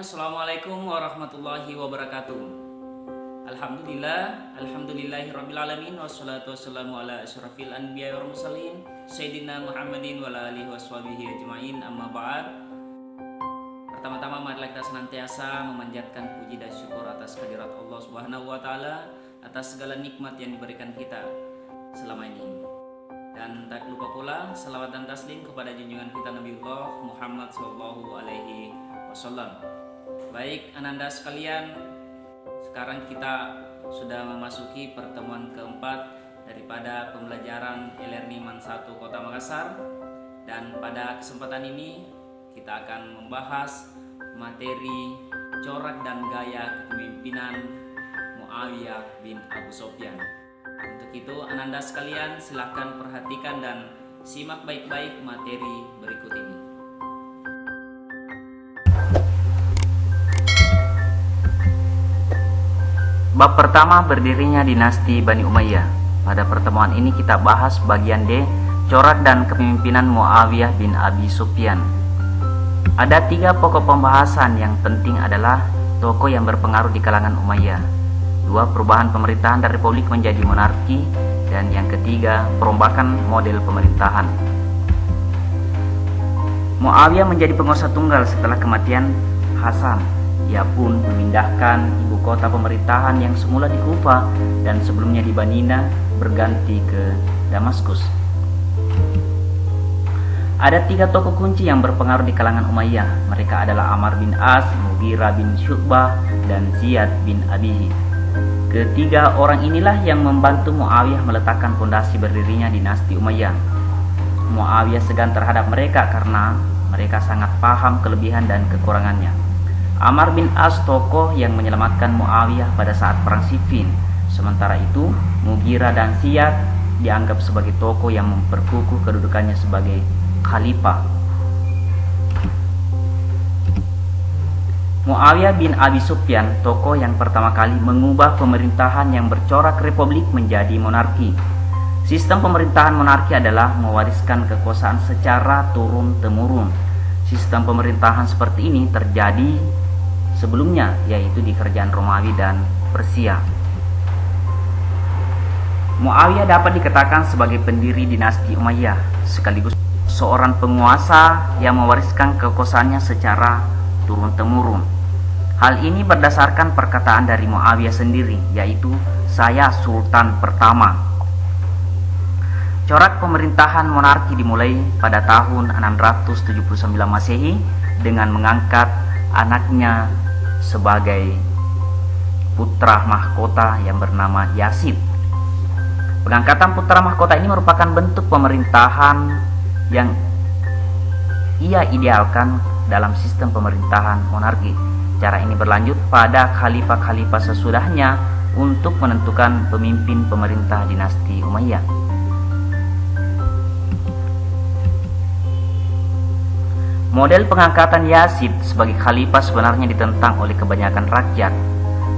Assalamualaikum warahmatullahi wabarakatuh. Alhamdulillahirrabbilalamin. Wassalatu wassalamu ala asyrafil anbiya wal mursalin Sayyidina Muhammadin wa ala alihi washabihi ajma'in, amma ba'd. Pertama-tama marilah kita senantiasa memanjatkan puji dan syukur atas kehadirat Allah Subhanahu wa taala atas segala nikmat yang diberikan kita selama ini. Dan tak lupa pula salawat dan taslim kepada junjungan kita Nabiullah Muhammad sallallahu alaihi wasallam. Baik ananda sekalian, sekarang kita sudah memasuki pertemuan keempat daripada pembelajaran e-learning MAN 1 Kota Makassar. Dan pada kesempatan ini kita akan membahas materi corak dan gaya kepemimpinan Muawiyah bin Abu Sufyan. Untuk itu ananda sekalian silakan perhatikan dan simak baik-baik materi berikut ini. Bab pertama, berdirinya dinasti Bani Umayyah. Pada pertemuan ini kita bahas bagian D, corak dan kepemimpinan Muawiyah bin Abi Sufyan. Ada 3 pokok pembahasan yang penting adalah tokoh yang berpengaruh di kalangan Umayyah, 2 perubahan pemerintahan dari republik menjadi monarki, dan yang ketiga perombakan model pemerintahan. Muawiyah menjadi penguasa tunggal setelah kematian Hasan. Ia pun memindahkan ibu kota pemerintahan yang semula di Kufa dan sebelumnya di Banina berganti ke Damaskus. Ada 3 tokoh kunci yang berpengaruh di kalangan Umayyah. Mereka adalah Amr bin As, Mughirah bin Syu'bah, dan Ziyad bin Abi. Ketiga orang inilah yang membantu Muawiyah meletakkan fondasi berdirinya dinasti Umayyah. Muawiyah segan terhadap mereka karena mereka sangat paham kelebihan dan kekurangannya. Amr bin As tokoh yang menyelamatkan Muawiyah pada saat perang Siffin. Sementara itu Mughirah dan Ziyad dianggap sebagai tokoh yang memperkukuh kedudukannya sebagai khalifah. Muawiyah bin Abi Sufyan tokoh yang pertama kali mengubah pemerintahan yang bercorak republik menjadi monarki. Sistem pemerintahan monarki adalah mewariskan kekuasaan secara turun-temurun. Sistem pemerintahan seperti ini terjadi sebelumnya, yaitu di kerajaan Romawi dan Persia. Muawiyah dapat dikatakan sebagai pendiri dinasti Umayyah, sekaligus seorang penguasa yang mewariskan kekuasaannya secara turun-temurun. Hal ini berdasarkan perkataan dari Muawiyah sendiri, yaitu "Saya Sultan pertama". Corak pemerintahan monarki dimulai pada tahun 679 Masehi dengan mengangkat anaknya sebagai putra mahkota yang bernama Yazid. Pengangkatan putra mahkota ini merupakan bentuk pemerintahan yang ia idealkan dalam sistem pemerintahan monarki. Cara ini berlanjut pada khalifah-khalifah sesudahnya untuk menentukan pemimpin pemerintah dinasti Umayyah. Model pengangkatan Yazid sebagai khalifah sebenarnya ditentang oleh kebanyakan rakyat.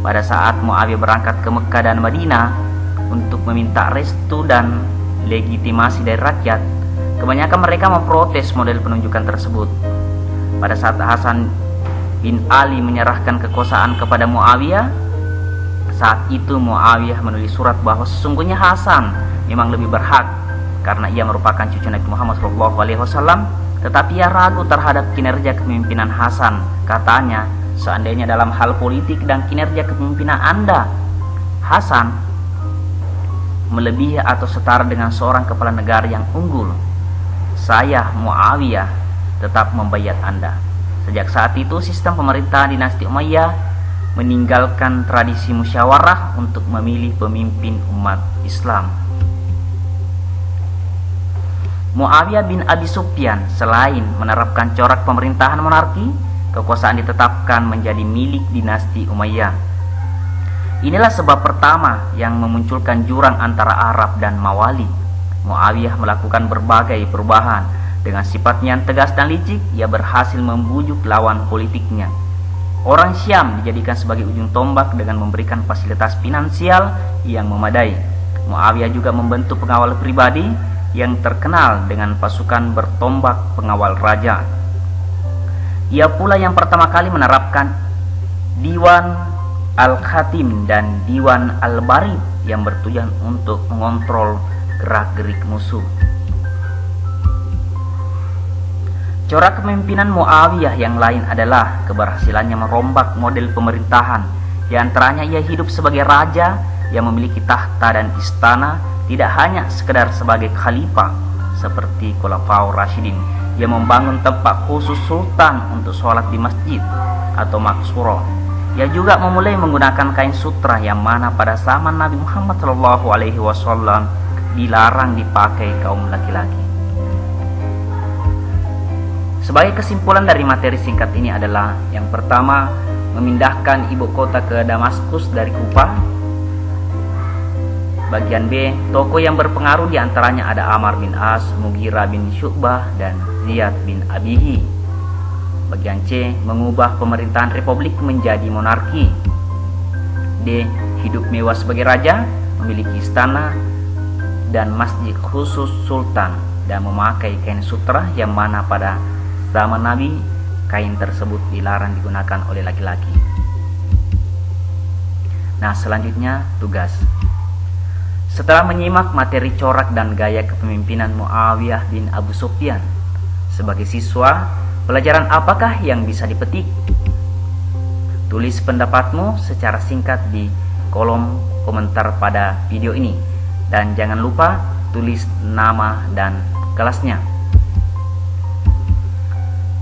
Pada saat Muawiyah berangkat ke Mekah dan Madinah untuk meminta restu dan legitimasi dari rakyat, kebanyakan mereka memprotes model penunjukan tersebut. Pada saat Hasan bin Ali menyerahkan kekuasaan kepada Muawiyah, saat itu Muawiyah menulis surat bahwa sesungguhnya Hasan memang lebih berhak karena ia merupakan cucu Nabi Muhammad SAW. Tetapi ia ragu terhadap kinerja kepemimpinan Hasan. Katanya, seandainya dalam hal politik dan kinerja kepemimpinan Anda, Hasan melebihi atau setara dengan seorang kepala negara yang unggul, saya Muawiyah tetap membayat Anda. Sejak saat itu sistem pemerintahan dinasti Umayyah meninggalkan tradisi musyawarah untuk memilih pemimpin umat Islam. Muawiyah bin Abi Sufyan selain menerapkan corak pemerintahan monarki, kekuasaan ditetapkan menjadi milik dinasti Umayyah. Inilah sebab pertama yang memunculkan jurang antara Arab dan Mawali. Muawiyah melakukan berbagai perubahan. Dengan sifatnya yang tegas dan licik, ia berhasil membujuk lawan politiknya. Orang Syam dijadikan sebagai ujung tombak dengan memberikan fasilitas finansial yang memadai. Muawiyah juga membentuk pengawal pribadi yang terkenal dengan pasukan bertombak pengawal raja. Ia pula yang pertama kali menerapkan Diwan Al-Khatim dan Diwan Al-Barid yang bertujuan untuk mengontrol gerak-gerik musuh. Corak kepemimpinan Muawiyah yang lain adalah keberhasilannya merombak model pemerintahan. Di antaranya ia hidup sebagai raja yang memiliki tahta dan istana, tidak hanya sekedar sebagai khalifah seperti Khulafaur Rasyidin. Ia membangun tempat khusus sultan untuk sholat di masjid atau maksurah. Ia juga memulai menggunakan kain sutra yang mana pada zaman Nabi Muhammad SAW dilarang dipakai kaum laki-laki. Sebagai kesimpulan dari materi singkat ini adalah yang pertama, memindahkan ibu kota ke Damaskus dari Kufah. Bagian B, tokoh yang berpengaruh diantaranya ada Amr bin As, Mughirah bin Syu'bah, dan Ziyad bin Abihi. Bagian C, mengubah pemerintahan republik menjadi monarki. D, hidup mewah sebagai raja, memiliki istana dan masjid khusus sultan, dan memakai kain sutra yang mana pada zaman Nabi kain tersebut dilarang digunakan oleh laki-laki. Nah, selanjutnya tugas. Setelah menyimak materi corak dan gaya kepemimpinan Muawiyah bin Abu Sufyan, sebagai siswa, pelajaran apakah yang bisa dipetik? Tulis pendapatmu secara singkat di kolom komentar pada video ini, dan jangan lupa tulis nama dan kelasnya.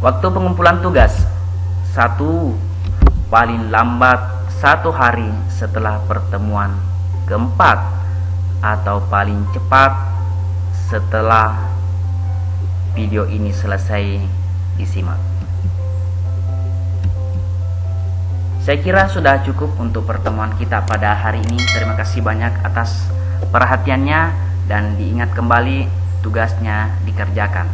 Waktu pengumpulan tugas 1. Paling lambat 1 hari setelah pertemuan keempat, atau paling cepat setelah video ini selesai disimak. Saya kira sudah cukup untuk pertemuan kita pada hari ini. Terima kasih banyak atas perhatiannya, dan diingat kembali tugasnya dikerjakan.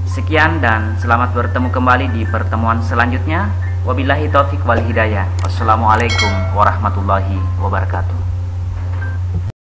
Sekian dan selamat bertemu kembali di pertemuan selanjutnya. Wabillahi taufik wal hidayah. Wassalamualaikum warahmatullahi wabarakatuh.